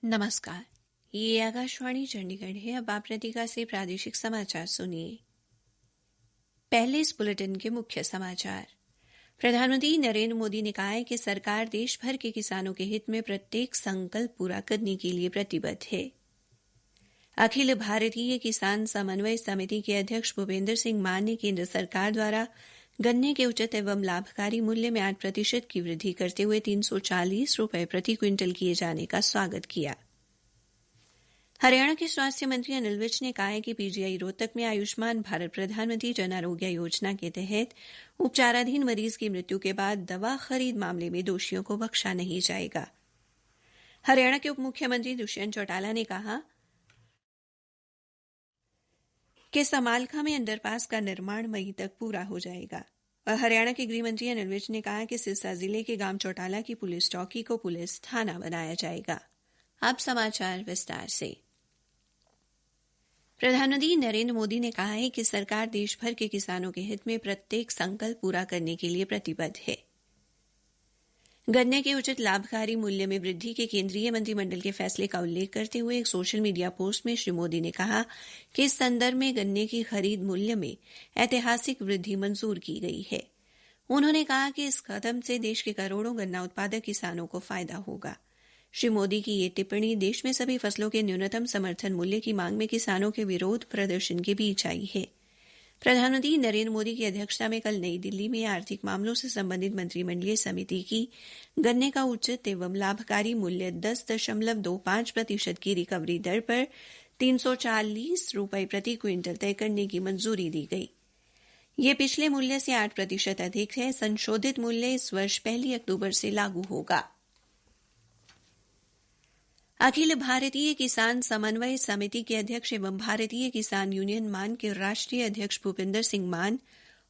नमस्कार। ये आकाशवाणी चंडीगढ़ है। अब आप लतिका से प्रादेशिक समाचार सुनिए। पहले इस बुलेटिन के मुख्य समाचार। प्रधानमंत्री नरेंद्र मोदी ने कहा है कि सरकार देश भर के किसानों के हित में प्रत्येक संकल्प पूरा करने के लिए प्रतिबद्ध है। अखिल भारतीय किसान समन्वय समिति के अध्यक्ष भूपेंद्र सिंह मान ने केंद्र सरकार द्वारा गन्ने के उचित एवं लाभकारी मूल्य में 8% की वृद्धि करते हुए 340 रुपये प्रति क्विंटल किए जाने का स्वागत किया। हरियाणा के स्वास्थ्य मंत्री अनिल विज ने कहा है कि पीजीआई रोहतक में आयुष्मान भारत प्रधानमंत्री जन आरोग्य योजना के तहत उपचाराधीन मरीज की मृत्यु के बाद दवा खरीद मामले में दोषियों को बख्शा नहीं जाएगा। हरियाणा के उप मुख्यमंत्री दुष्यंत चौटाला ने कहा कि समालखा में अंडरपास का निर्माण मई तक पूरा हो जाएगा। और हरियाणा के गृह मंत्री अनिल विज ने कहा कि सिरसा जिले के गांव चौटाला की पुलिस चौकी को पुलिस थाना बनाया जाएगा। अब समाचार विस्तार से। प्रधानमंत्री नरेंद्र मोदी ने कहा है कि सरकार देश भर के किसानों के हित में प्रत्येक संकल्प पूरा करने के लिए प्रतिबद्ध है। गन्ने के उचित लाभकारी मूल्य में वृद्धि के केंद्रीय मंत्रिमंडल के फैसले का उल्लेख करते हुए एक सोशल मीडिया पोस्ट में श्री मोदी ने कहा कि इस संदर्भ में गन्ने की खरीद मूल्य में ऐतिहासिक वृद्धि मंजूर की गई है। उन्होंने कहा कि इस कदम से देश के करोड़ों गन्ना उत्पादक किसानों को फायदा होगा। श्री मोदी की ये टिप्पणी देश में सभी फसलों के न्यूनतम समर्थन मूल्य की मांग में किसानों के विरोध प्रदर्शन के बीच आई है। प्रधानमंत्री नरेंद्र मोदी की अध्यक्षता में कल नई दिल्ली में आर्थिक मामलों से संबंधित मंत्रिमंडलीय समिति की गन्ने का उचित एवं लाभकारी मूल्य 10.25% की रिकवरी दर पर 340 रुपये प्रति क्विंटल तय करने की मंजूरी दी गई। यह पिछले मूल्य से 8% अधिक है। संशोधित मूल्य इस वर्ष 1 अक्टूबर से लागू होगा। अखिल भारतीय किसान समन्वय समिति के अध्यक्ष एवं भारतीय किसान यूनियन मान के राष्ट्रीय अध्यक्ष भूपेंद्र सिंह मान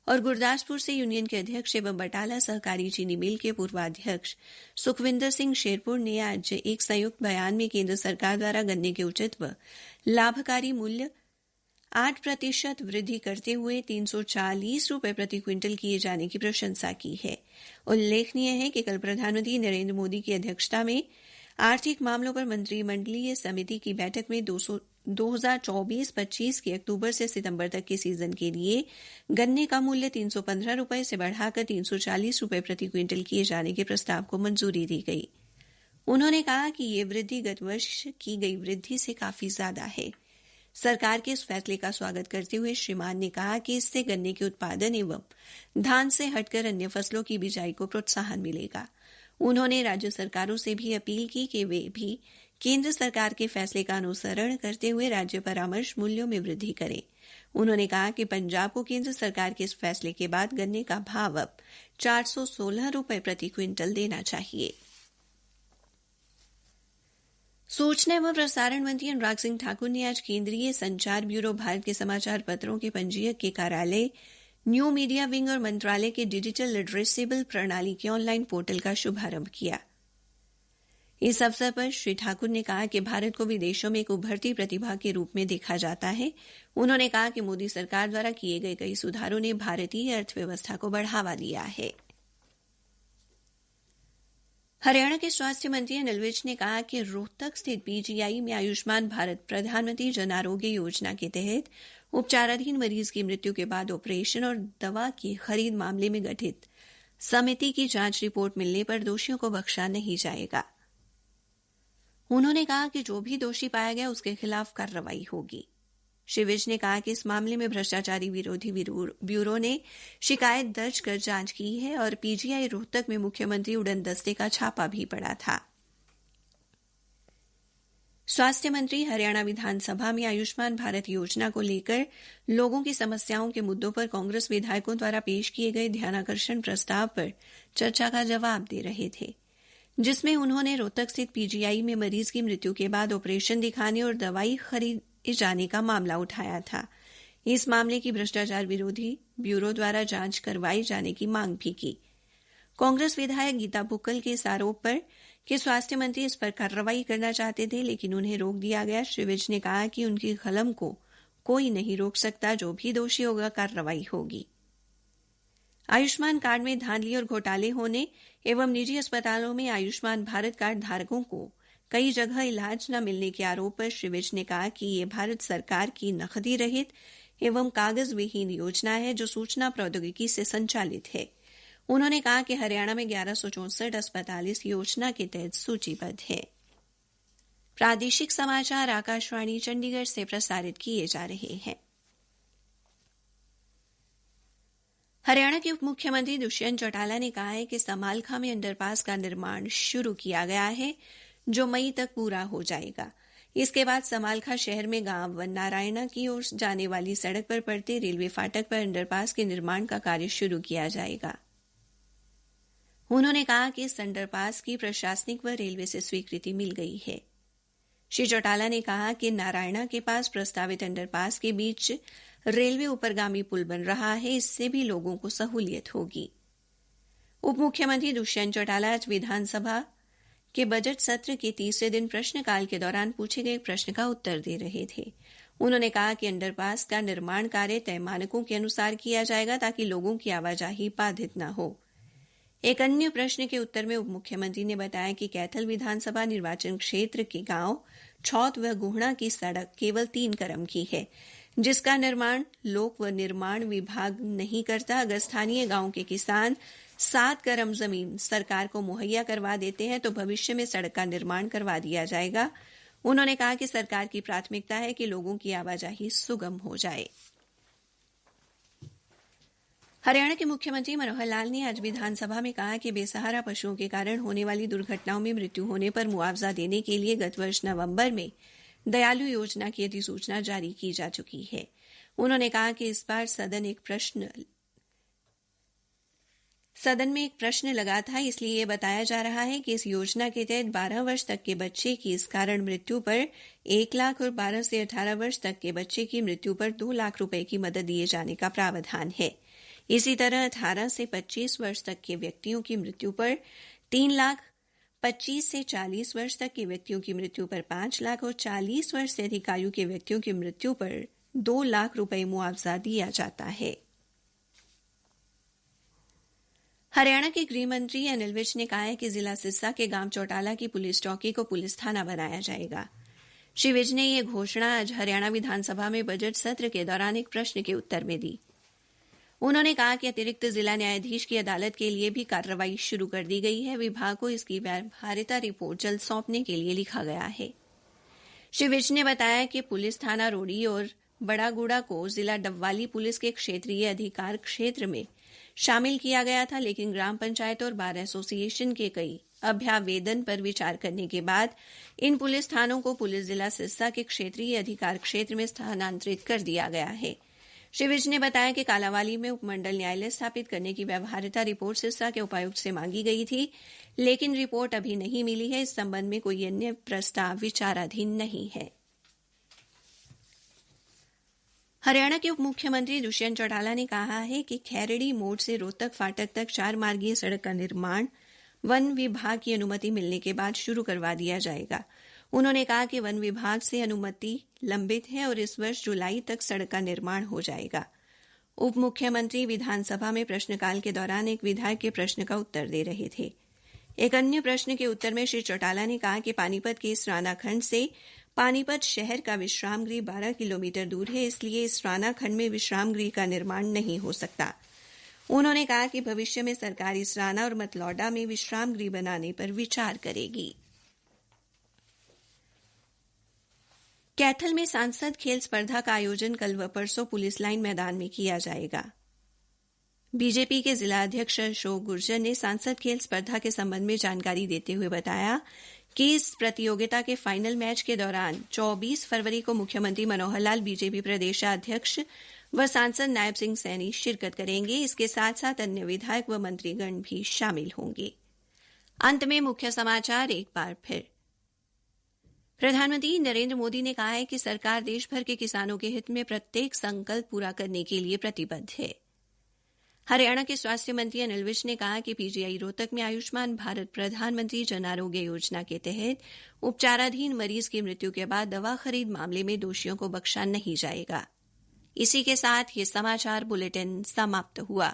और गुरदासपुर से यूनियन के अध्यक्ष एवं बटाला सहकारी चीनी मिल के पूर्वाध्यक्ष सुखविंदर सिंह शेरपुर ने आज एक संयुक्त बयान में केंद्र सरकार द्वारा गन्ने के उचित व लाभकारी मूल्य 8% वृद्धि करते हुए 340 रुपये प्रति क्विंटल किए जाने की प्रशंसा की है। उल्लेखनीय है कि कल प्रधानमंत्री नरेंद्र मोदी की अध्यक्षता में आर्थिक मामलों पर मंत्रिमंडलीय समिति की बैठक में 2024-25 के अक्टूबर से सितंबर तक के सीजन के लिए गन्ने का मूल्य 315 रुपये से बढ़ाकर 340 रुपये प्रति क्विंटल किए जाने के प्रस्ताव को मंजूरी दी गई। उन्होंने कहा कि यह वृद्धि गत वर्ष की गई वृद्धि से काफी ज्यादा है। सरकार के इस फैसले का स्वागत करते हुए श्री मान ने कहा कि इससे गन्ने के उत्पादन एवं धान से हटकर अन्य फसलों की बिजाई को प्रोत्साहन मिलेगा। उन्होंने राज्य सरकारों से भी अपील की कि वे भी केंद्र सरकार के फैसले का अनुसरण करते हुए राज्य परामर्श मूल्यों में वृद्धि करें। उन्होंने कहा कि पंजाब को केंद्र सरकार के इस फैसले के बाद गन्ने का भाव अब 416 रुपये प्रति क्विंटल देना चाहिए। सूचना एवं प्रसारण मंत्री अनुराग सिंह ठाकुर ने आज केंद्रीय संचार ब्यूरो भारत के समाचार पत्रों के पंजीयक के कार्यालय न्यू मीडिया विंग और मंत्रालय के डिजिटल एड्रेसेबल प्रणाली के ऑनलाइन पोर्टल का शुभारंभ किया। इस अवसर पर श्री ठाकुर ने कहा कि भारत को विदेशों में एक उभरती प्रतिभा के रूप में देखा जाता है। उन्होंने कहा कि मोदी सरकार द्वारा किए गए कई सुधारों ने भारतीय अर्थव्यवस्था को बढ़ावा दिया है। हरियाणा के स्वास्थ्य मंत्री अनिल विज ने कहा कि रोहतक स्थित पीजीआई में आयुष्मान भारत प्रधानमंत्री जन आरोग्य योजना के तहत उपचाराधीन मरीज की मृत्यु के बाद ऑपरेशन और दवा की खरीद मामले में गठित समिति की जांच रिपोर्ट मिलने पर दोषियों को बख्शा नहीं जाएगा। उन्होंने कहा कि जो भी दोषी पाया गया उसके खिलाफ कार्रवाई होगी। श्री विज ने कहा कि इस मामले में भ्रष्टाचारी विरोधी ब्यूरो ने शिकायत दर्ज कर जांच की है और पीजीआई रोहतक में मुख्यमंत्री उड़न दस्ते का छापा भी पड़ा था। स्वास्थ्य मंत्री हरियाणा विधानसभा में आयुष्मान भारत योजना को लेकर लोगों की समस्याओं के मुद्दों पर कांग्रेस विधायकों द्वारा पेश किए गए ध्यानाकर्षण प्रस्ताव पर चर्चा का जवाब दे रहे थे, जिसमें उन्होंने रोहतक स्थित पीजीआई में मरीज की मृत्यु के बाद ऑपरेशन दिखाने और दवाई खरीदे जाने का मामला उठाया था। इस मामले की भ्रष्टाचार विरोधी ब्यूरो द्वारा जांच करवाई जाने की मांग भी की। कांग्रेस विधायक गीता बुक्कल के इस आरोप पर कि स्वास्थ्य मंत्री इस पर कार्रवाई करना चाहते थे लेकिन उन्हें रोक दिया गया। श्री विज ने कहा कि उनकी कलम को कोई नहीं रोक सकता, जो भी दोषी होगा कार्रवाई होगी। आयुष्मान कार्ड में धांधली और घोटाले होने एवं निजी अस्पतालों में आयुष्मान भारत कार्ड धारकों को कई जगह इलाज न मिलने के आरोप पर श्री विज ने कहा कि यह भारत सरकार की नकदी रहित एवं कागज विहीन योजना है जो सूचना प्रौद्योगिकी से संचालित है। उन्होंने कहा कि हरियाणा में 1164 अस्पताल इस योजना के तहत सूचीबद्ध है। प्रादेशिक समाचार आकाशवाणी चंडीगढ़ से प्रसारित किए जा रहे हैं। हरियाणा के उप मुख्यमंत्री दुष्यंत चौटाला ने कहा है कि समालखा में अंडरपास का निर्माण शुरू किया गया है जो मई तक पूरा हो जाएगा। इसके बाद समालखा शहर में गांव व नारायणा की ओर जाने वाली सड़क पर पड़ते रेलवे फाटक पर अंडरपास के निर्माण का कार्य शुरू किया जाएगा। उन्होंने कहा कि इस अंडरपास की प्रशासनिक व रेलवे से स्वीकृति मिल गई है। श्री चौटाला ने कहा कि नारायणा के पास प्रस्तावित अंडरपास के बीच रेलवे ऊपरगामी पुल बन रहा है, इससे भी लोगों को सहूलियत होगी। उप मुख्यमंत्री दुष्यंत चौटाला आज विधानसभा के बजट सत्र के तीसरे दिन प्रश्नकाल के दौरान पूछे गए प्रश्न का उत्तर दे रहे थे। उन्होंने कहा कि अंडरपास का निर्माण कार्य तय मानकों के अनुसार किया जाएगा ताकि लोगों की आवाजाही बाधित न हो। एक अन्य प्रश्न के उत्तर में उप मुख्यमंत्री ने बताया कि कैथल विधानसभा निर्वाचन क्षेत्र के गांव छौत व गुहणा की सड़क केवल 3 करम की है, जिसका निर्माण लोक व निर्माण विभाग नहीं करता। अगर स्थानीय गांव के किसान 7 करम जमीन सरकार को मुहैया करवा देते हैं तो भविष्य में सड़क का निर्माण करवा दिया जाएगा। उन्होंने कहा कि सरकार की प्राथमिकता है कि लोगों की आवाजाही सुगम हो जाए। हरियाणा के मुख्यमंत्री मनोहर लाल ने आज विधानसभा में कहा कि बेसहारा पशुओं के कारण होने वाली दुर्घटनाओं में मृत्यु होने पर मुआवजा देने के लिए गत वर्ष नवंबर में दयालु योजना की अधिसूचना जारी की जा चुकी है। उन्होंने कहा कि इस बार सदन में एक प्रश्न लगा था, इसलिए यह बताया जा रहा है कि इस योजना के तहत 12 वर्ष तक के बच्चे की इस कारण मृत्यु पर 1 लाख और 12 से 18 वर्ष तक के बच्चे की मृत्यु पर 2 लाख रुपए की मदद दिए जाने का प्रावधान है। इसी तरह 18 से 25 वर्ष तक के व्यक्तियों की मृत्यु पर 3 लाख, 25 से 40 वर्ष तक के व्यक्तियों की मृत्यु पर 5 लाख और 40 वर्ष से अधिक आयु के व्यक्तियों की मृत्यु पर 2 लाख रुपए मुआवजा दिया जाता है। हरियाणा के गृह मंत्री अनिल विज ने कहा है कि जिला सिरसा के गांव चौटाला की पुलिस चौकी को पुलिस थाना बनाया जाएगा। श्री विज ने यह घोषणा आज हरियाणा विधानसभा में बजट सत्र के दौरान एक प्रश्न के उत्तर में दी। उन्होंने कहा कि अतिरिक्त जिला न्यायाधीश की अदालत के लिए भी कार्रवाई शुरू कर दी गई है। विभाग को इसकी व्यावहार्यता रिपोर्ट जल्द सौंपने के लिए लिखा गया है। श्री विज ने बताया कि पुलिस थाना रोड़ी और बड़ागुड़ा को जिला डबवाली पुलिस के क्षेत्रीय अधिकार क्षेत्र में शामिल किया गया था, लेकिन ग्राम पंचायत और बार एसोसिएशन के कई अभ्यावेदन पर विचार करने के बाद इन पुलिस थानों को पुलिस जिला सिरसा के क्षेत्रीय अधिकार क्षेत्र में स्थानांतरित कर दिया गया है। श्री विज ने बताया कि कालांवाली में उपमंडल न्यायालय स्थापित करने की व्यावहार्यता रिपोर्ट सिरसा के उपायुक्त से मांगी गई थी, लेकिन रिपोर्ट अभी नहीं मिली है। इस संबंध में कोई अन्य प्रस्ताव विचाराधीन नहीं है। हरियाणा के उप मुख्यमंत्री दुष्यंत चौटाला ने कहा है कि खैरड़ी मोड़ से रोहतक फाटक तक 4 मार्गीय सड़क का निर्माण वन विभाग की अनुमति मिलने के बाद शुरू करवा दिया जाएगा। उन्होंने कहा कि वन विभाग से अनुमति लंबित है और इस वर्ष जुलाई तक सड़क का निर्माण हो जाएगा। उप मुख्यमंत्री विधानसभा में प्रश्नकाल के दौरान एक विधायक के प्रश्न का उत्तर दे रहे थे। एक अन्य प्रश्न के उत्तर में श्री चौटाला ने कहा कि पानीपत के इस राना खंड से पानीपत शहर का विश्राम गृह 12 किलोमीटर दूर है, इसलिए इस राना खंड में विश्राम गृह का निर्माण नहीं हो सकता। उन्होंने कहा कि भविष्य में सरकार इस राना और मतलौडा में विश्राम गृह बनाने पर विचार करेगी। कैथल में सांसद खेल स्पर्धा का आयोजन कल व परसों पुलिस लाइन मैदान में किया जाएगा। बीजेपी के जिला अध्यक्ष अशोक गुर्जर ने सांसद खेल स्पर्धा के संबंध में जानकारी देते हुए बताया कि इस प्रतियोगिता के फाइनल मैच के दौरान 24 फरवरी को मुख्यमंत्री मनोहर लाल, बीजेपी प्रदेशाध्यक्ष व सांसद नायब सिंह सैनी शिरकत करेंगे। इसके साथ साथ अन्य विधायक व मंत्रीगण भी शामिल होंगे। अंत में मुख्य समाचार एक बार फिर। प्रधानमंत्री नरेंद्र मोदी ने कहा है कि सरकार देश भर के किसानों के हित में प्रत्येक संकल्प पूरा करने के लिए प्रतिबद्ध है। हरियाणा के स्वास्थ्य मंत्री अनिल विज ने कहा कि पीजीआई रोहतक में आयुष्मान भारत प्रधानमंत्री जन आरोग्य योजना के तहत उपचाराधीन मरीज की मृत्यु के बाद दवा खरीद मामले में दोषियों को बख्शा नहीं जाएगा। इसी के साथ ये समाचार बुलेटिन समाप्त हुआ।